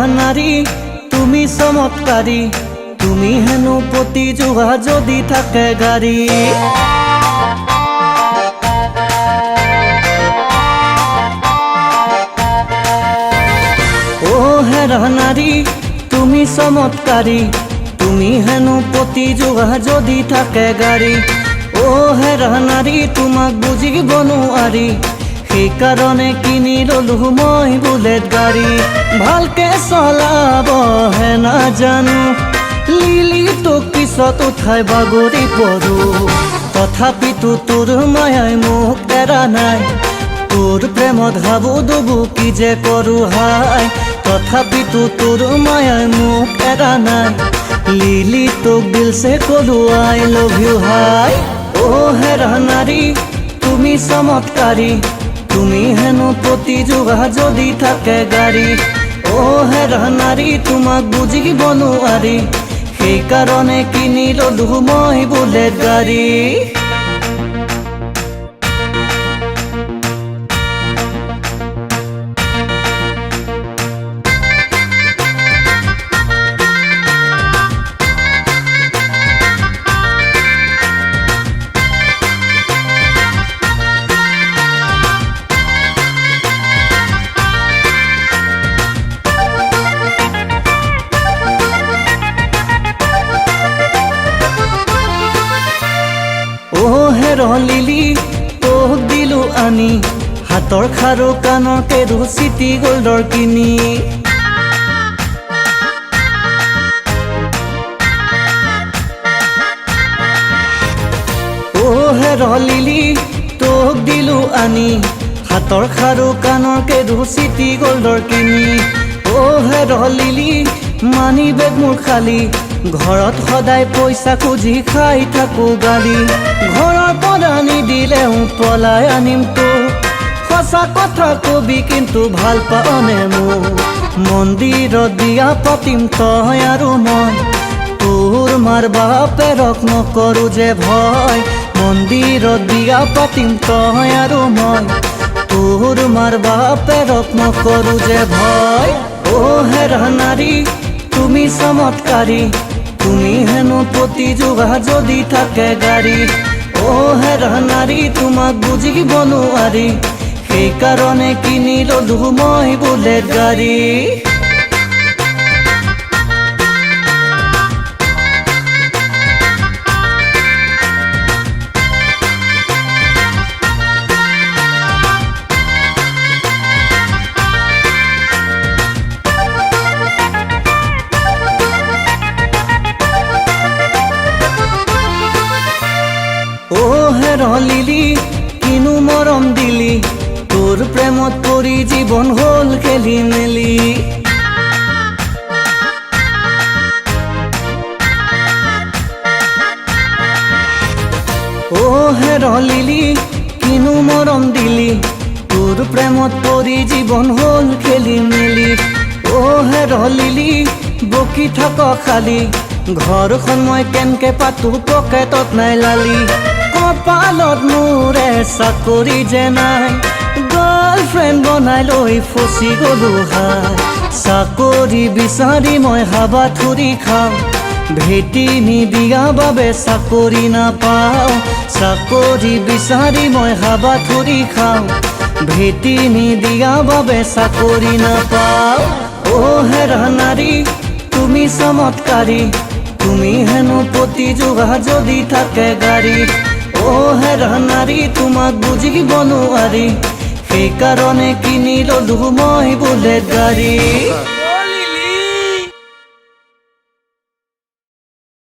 নাৰী তুমি চমৎকাৰী, তুমি হেনো পতি যোৱা যদি থাকে গাড়ী। ও হেৰা নাৰী তুমি চমৎকাৰী, তুমি হেনো পতি যোৱা যদি থাকে গাড়ী। ও হেৰা নাৰী তোমাক বুজিব নোৱাৰি, সেইকাৰণে কিনি ললো মই বুলেট গাড়ী। ভালকে চলাবহে নাজানো, লিলি তোক পিছত উঠাই বাগৰি পৰো। তথাপিতো তোৰ মায়াই মোক এৰা নাই, তোৰ প্ৰেমত হাবু ডুবু কি যে কৰো হাই। তথাপিতো তোৰ মায়াই মোক এৰা নাই, লিলি তোক দিলছে কলো আই লভ ইউ হাই। ও হেৰা নাৰী তুমি চমৎকাৰী, তুমি হেনো পতি যোৱা যদি থাকে গাড়ী। ও হেৰা নাৰী তোমাক বুজিব নোৱাৰি, সেইকাৰণে কিনি ললো মই বুলেট গাড়ী। ও হেৰ লিলি তোক দিলো আনি, হাতৰ খাৰু কাণৰ কেৰু চিটি গোল্ডৰ কিনি। ও হেৰ লিলি তোক দিলো আনি, হাতৰ খাৰু কাণৰ কেৰু চিটি গোল্ডৰ কিনি। ও হেৰ লিলি মানি বেগ মোৰ খালী, ঘৰত সদায় পইচা খুজি খাই থাকো গালি। ঘৰৰ পৰা নিদিলেও পলাই আনিম তোক, সঁচা কথা কবি কিন্তু ভাল পাওনে মোক। মন্দিৰত বিয়া পাতিম তই আৰু মই, তোৰ মাৰ বাপেৰক নকৰো যে ভয়। মন্দিৰত বিয়া পাতিম তই আৰু মই, তোৰ মাৰ বাপেৰক নকৰো যে ভয়। ও হেৰা নাৰী তুমি চমৎকাৰী, তুমি হেনো পতি যোৱা যদি থাকে গাড়ী। ও হেৰা নাৰী তোমাক বুজিব নোৱাৰি, সেইকাৰণে কিনি ললো মই বুলেট গাড়ী। ও হেৰ লিলি কিনো মৰম দিলি, তোৰ প্ৰেমত পৰি জীৱন হল খেলি মেলি। ও হেৰ লিলি কিনো মৰম দিলি, তোৰ প্ৰেমত পৰি জীৱন হল খেলি মেলি। ও হেৰ লিলি বকি থাক খালি, ঘৰখন মই কেনকে পাতো পকেটত নাই লালি। কপালত মোৰে চাকৰি যে নাই, গাৰ্লফ্ৰেণ্ড বনাই লৈ ফচি গলো হাই। চাকৰি বিচাৰি মই হাবাথুৰি খাওঁ, ভেটি নিদিয়া বাবে চাকৰি নাপাওঁ। চাকৰি বিচাৰি মই হাবাথুৰি খাওঁ, ভেটি নিদিয়া বাবে চাকৰি নাপাওঁ। ও হেৰা নাৰী তুমি চমৎকাৰী, তুমি হেনো পতি যোৱা যদি থাকে গাড়ী। ও হেৰা নাৰী তোমাক বুজিব নোৱাৰি, সেইকাৰণে কিনি ললো মই বুলেট গাড়ী।